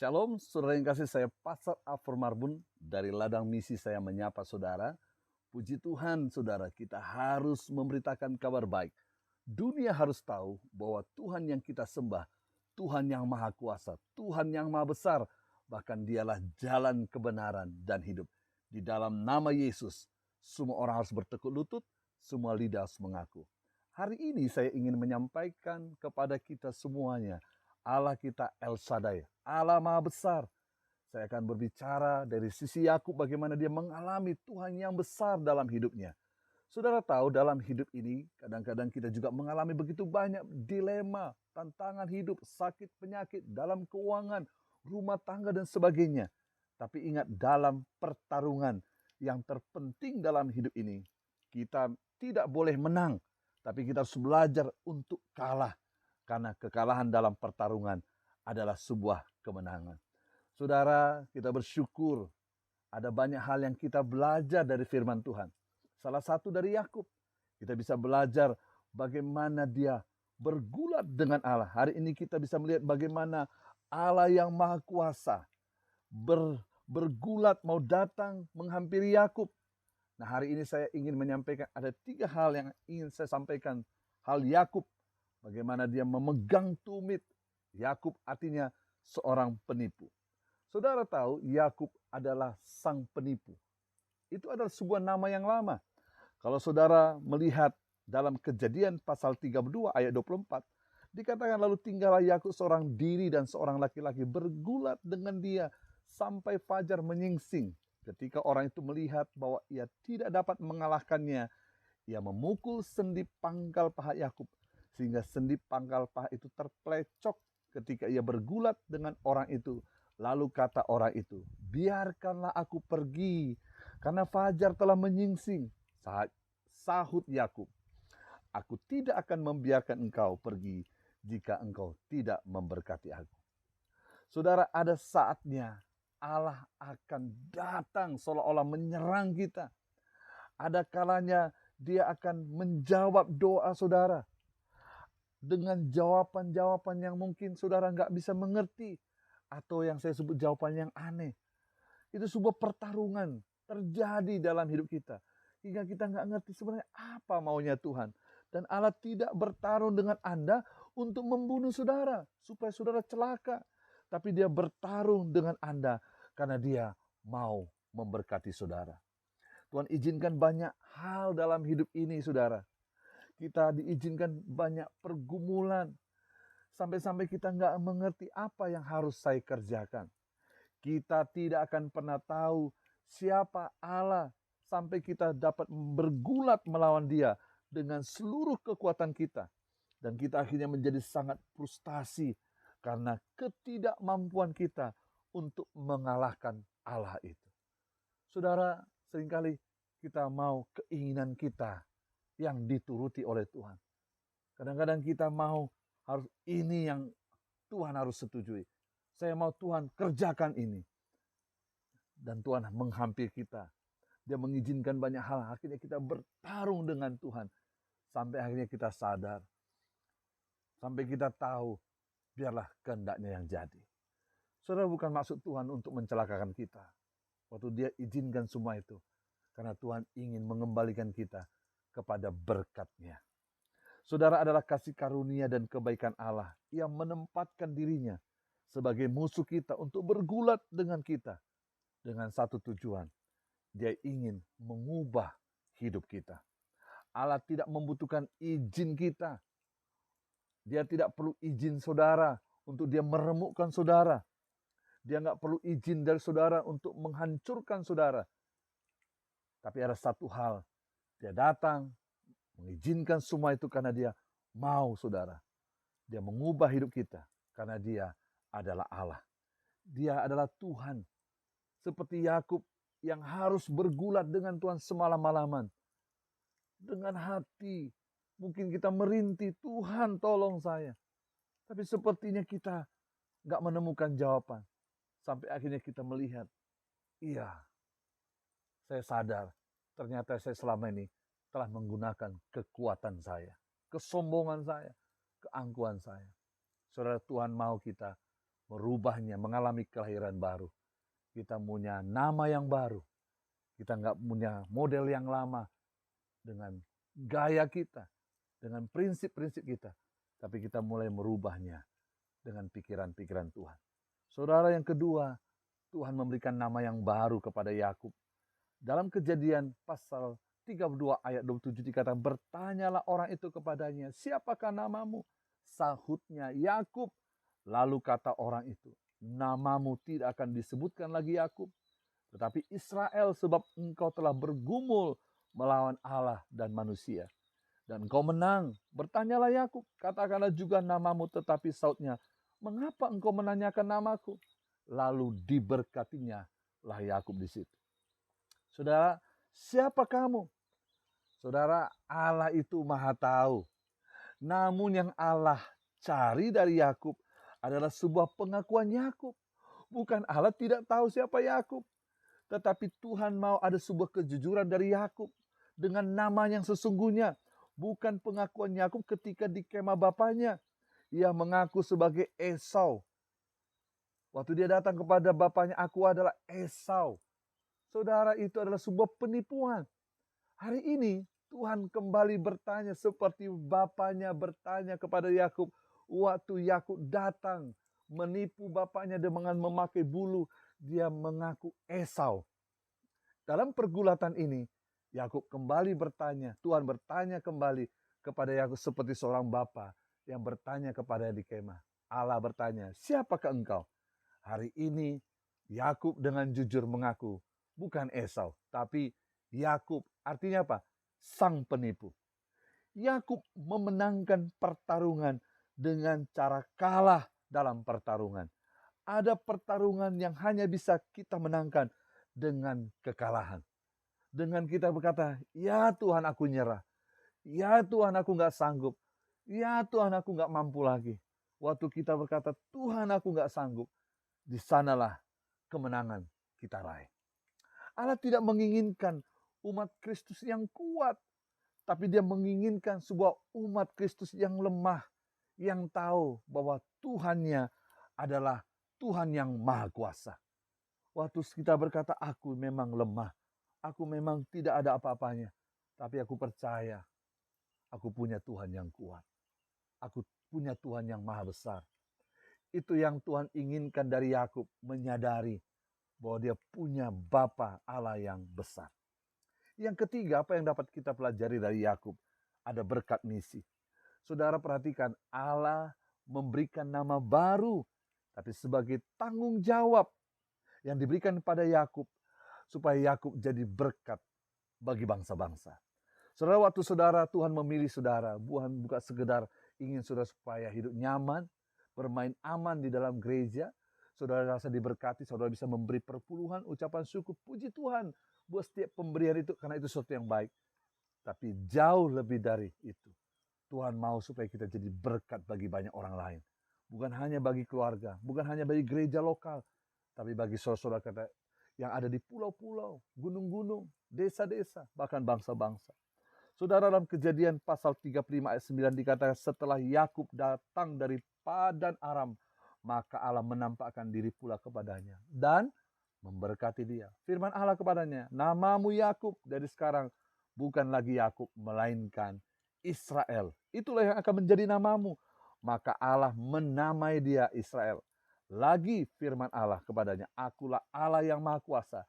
Shalom, saudara yang kasih, saya Pastor Afur Marbun dari ladang misi saya menyapa saudara. Puji Tuhan saudara, kita harus memberitakan kabar baik. Dunia harus tahu bahwa Tuhan yang kita sembah, Tuhan yang maha kuasa, Tuhan yang maha besar, bahkan dialah jalan kebenaran dan hidup. Di dalam nama Yesus, semua orang harus bertekuk lutut, semua lidah harus mengaku. Hari ini saya ingin menyampaikan kepada kita semuanya, Allah kita El Shaddai, Allah Maha Besar. Saya akan berbicara dari sisi Yakub bagaimana dia mengalami Tuhan yang besar dalam hidupnya. Saudara tahu dalam hidup ini kadang-kadang kita juga mengalami begitu banyak dilema, tantangan hidup, sakit, penyakit, dalam keuangan, rumah tangga dan sebagainya. Tapi ingat dalam pertarungan yang terpenting dalam hidup ini, kita tidak boleh menang, tapi kita harus belajar untuk kalah. Karena kekalahan dalam pertarungan adalah sebuah kemenangan. Saudara, kita bersyukur ada banyak hal yang kita belajar dari firman Tuhan. Salah satu dari Yakub, kita bisa belajar bagaimana dia bergulat dengan Allah. Hari ini kita bisa melihat bagaimana Allah yang maha kuasa bergulat mau datang menghampiri Yakub. Nah, hari ini saya ingin menyampaikan ada 3 hal yang ingin saya sampaikan. Hal Yakub, bagaimana dia memegang tumit. Yakub artinya seorang penipu. Saudara tahu Yakub adalah sang penipu. Itu adalah sebuah nama yang lama. Kalau saudara melihat dalam Kejadian pasal 32 ayat 24, dikatakan lalu tinggallah Yakub seorang diri dan seorang laki-laki bergulat dengan dia sampai fajar menyingsing. Ketika orang itu melihat bahwa ia tidak dapat mengalahkannya, ia memukul sendi pangkal paha Yakub sehingga sendi pangkal paha itu terplecok ketika ia bergulat dengan orang itu. Lalu kata orang itu, biarkanlah aku pergi karena fajar telah menyingsing. Sahut Yakub, aku tidak akan membiarkan engkau pergi jika engkau tidak memberkati aku. Saudara, ada saatnya Allah akan datang seolah-olah menyerang kita. Ada kalanya dia akan menjawab doa saudara dengan jawaban-jawaban yang mungkin saudara nggak bisa mengerti, atau yang saya sebut jawaban yang aneh. Itu sebuah pertarungan terjadi dalam hidup kita, hingga kita nggak ngerti sebenarnya apa maunya Tuhan. Dan Allah tidak bertarung dengan Anda untuk membunuh saudara, supaya saudara celaka. Tapi dia bertarung dengan Anda karena dia mau memberkati saudara. Tuhan izinkan banyak hal dalam hidup ini saudara. Kita diizinkan banyak pergumulan. Sampai-sampai kita nggak mengerti apa yang harus saya kerjakan. Kita tidak akan pernah tahu siapa Allah sampai kita dapat bergulat melawan dia dengan seluruh kekuatan kita. Dan kita akhirnya menjadi sangat frustasi karena ketidakmampuan kita untuk mengalahkan Allah itu. Saudara, seringkali kita mau keinginan kita yang dituruti oleh Tuhan. Kadang-kadang kita mau harus ini yang Tuhan harus setujui. Saya mau Tuhan kerjakan ini. Dan Tuhan menghampiri kita. Dia mengizinkan banyak hal. Akhirnya kita bertarung dengan Tuhan. Sampai akhirnya kita sadar. Sampai kita tahu, biarlah kehendaknya yang jadi. Saudara, bukan maksud Tuhan untuk mencelakakan kita. Waktu dia izinkan semua itu. Karena Tuhan ingin mengembalikan kita kepada berkat-Nya. Saudara adalah kasih karunia dan kebaikan Allah yang menempatkan dirinya sebagai musuh kita untuk bergulat dengan kita. Dengan satu tujuan, dia ingin mengubah hidup kita. Allah tidak membutuhkan izin kita. Dia tidak perlu izin saudara untuk dia meremukkan saudara. Dia nggak perlu izin dari saudara untuk menghancurkan saudara. Tapi ada satu hal, dia datang mengizinkan semua itu karena dia mau saudara. Dia mengubah hidup kita karena dia adalah Allah. Dia adalah Tuhan. Seperti Yakub yang harus bergulat dengan Tuhan semalam-malaman. Dengan hati. Mungkin kita merintih, Tuhan tolong saya. Tapi sepertinya kita gak menemukan jawaban. Sampai akhirnya kita melihat, iya, saya sadar ternyata saya selama ini telah menggunakan kekuatan saya, kesombongan saya, keangkuhan saya. Saudara, Tuhan mau kita merubahnya, mengalami kelahiran baru. Kita punya nama yang baru. Kita nggak punya model yang lama dengan gaya kita, dengan prinsip-prinsip kita. Tapi kita mulai merubahnya dengan pikiran-pikiran Tuhan. Saudara, yang kedua, Tuhan memberikan nama yang baru kepada Yakub. Dalam Kejadian pasal 32 ayat 27 dikatakan, bertanyalah orang itu kepadanya, siapakah namamu? Sahutnya, Yakub. Lalu kata orang itu, namamu tidak akan disebutkan lagi Yakub, tetapi Israel, sebab engkau telah bergumul melawan Allah dan manusia. Dan engkau menang. Bertanyalah Yakub, katakanlah juga namamu, tetapi sahutnya, mengapa engkau menanyakan namaku? Lalu diberkatinya lah Yakub di situ. Saudara, siapa kamu? Saudara, Allah itu Maha Tahu. Namun yang Allah cari dari Yakub adalah sebuah pengakuan Yakub. Bukan Allah tidak tahu siapa Yakub, tetapi Tuhan mau ada sebuah kejujuran dari Yakub dengan nama yang sesungguhnya. Bukan pengakuan Yakub ketika di kemah bapaknya. Ia mengaku sebagai Esau. Waktu dia datang kepada bapaknya, aku adalah Esau. Saudara, itu adalah sebuah penipuan. Hari ini Tuhan kembali bertanya seperti bapaknya bertanya kepada Yakub. Waktu Yakub datang menipu bapaknya dengan memakai bulu, dia mengaku Esau. Dalam pergulatan ini, Yakub kembali bertanya, Tuhan bertanya kembali kepada Yakub seperti seorang bapa yang bertanya kepada di kemah. Allah bertanya, siapakah engkau? Hari ini Yakub dengan jujur mengaku, bukan Esau, tapi Yakub. Artinya apa? Sang penipu. Yakub memenangkan pertarungan dengan cara kalah dalam pertarungan. Ada pertarungan yang hanya bisa kita menangkan dengan kekalahan. Dengan kita berkata, ya Tuhan aku nyerah. Ya Tuhan aku gak sanggup. Ya Tuhan aku gak mampu lagi. Waktu kita berkata, Tuhan aku gak sanggup. Di sanalah kemenangan kita raih. Allah tidak menginginkan umat Kristus yang kuat. Tapi dia menginginkan sebuah umat Kristus yang lemah. Yang tahu bahwa Tuhannya adalah Tuhan yang maha kuasa. Waktu kita berkata, aku memang lemah. Aku memang tidak ada apa-apanya. Tapi aku percaya, aku punya Tuhan yang kuat. Aku punya Tuhan yang maha besar. Itu yang Tuhan inginkan dari Yakub, menyadari bahwa dia punya Bapa Allah yang besar. Yang ketiga, apa yang dapat kita pelajari dari Yakub? Ada berkat misi. Saudara perhatikan, Allah memberikan nama baru, tapi sebagai tanggung jawab yang diberikan kepada Yakub, supaya Yakub jadi berkat bagi bangsa-bangsa. Saudara, waktu saudara Tuhan memilih saudara, bukan sekedar ingin saudara supaya hidup nyaman, bermain aman di dalam gereja, saudara rasa diberkati, saudara bisa memberi perpuluhan, ucapan syukur, puji Tuhan buat setiap pemberian itu, karena itu sesuatu yang baik. Tapi jauh lebih dari itu, Tuhan mau supaya kita jadi berkat bagi banyak orang lain. Bukan hanya bagi keluarga, bukan hanya bagi gereja lokal, tapi bagi saudara-saudara kita yang ada di pulau-pulau, gunung-gunung, desa-desa, bahkan bangsa-bangsa. Saudara, dalam Kejadian pasal 35 ayat 9 dikatakan, setelah Yakub datang dari Padan Aram, maka Allah menampakkan diri pula kepadanya dan memberkati dia. Firman Allah kepadanya, namamu Yakub, dari sekarang bukan lagi Yakub, melainkan Israel. Itulah yang akan menjadi namamu. Maka Allah menamai dia Israel. Lagi firman Allah kepadanya, akulah Allah yang maha kuasa.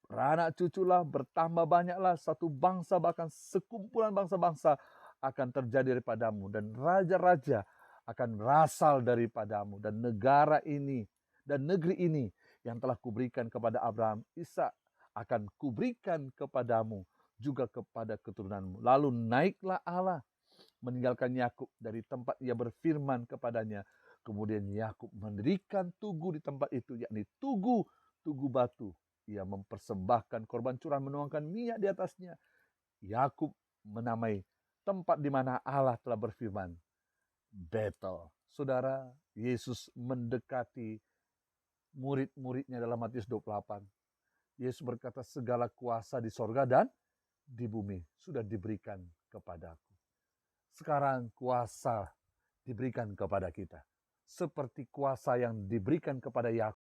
Beranak cuculah, bertambah banyaklah, satu bangsa bahkan sekumpulan bangsa-bangsa akan terjadi daripadamu. Dan raja-raja akan berasal daripadamu. Dan negara ini dan negeri ini yang telah kuberikan kepada Abraham, Ishak, akan kuberikan kepadamu, juga kepada keturunanmu. Lalu naiklah Allah meninggalkan Yakub dari tempat ia berfirman kepadanya. Kemudian Yakub mendirikan tugu di tempat itu, yakni tugu batu. Ia mempersembahkan korban curahan, menuangkan minyak di atasnya. Yakub menamai tempat di mana Allah telah berfirman, Betel. Saudara, Yesus mendekati murid-muridnya dalam Matius 28. Yesus berkata, segala kuasa di sorga dan di bumi sudah diberikan kepadaku. Sekarang kuasa diberikan kepada kita. seperti kuasa yang diberikan kepada Yakub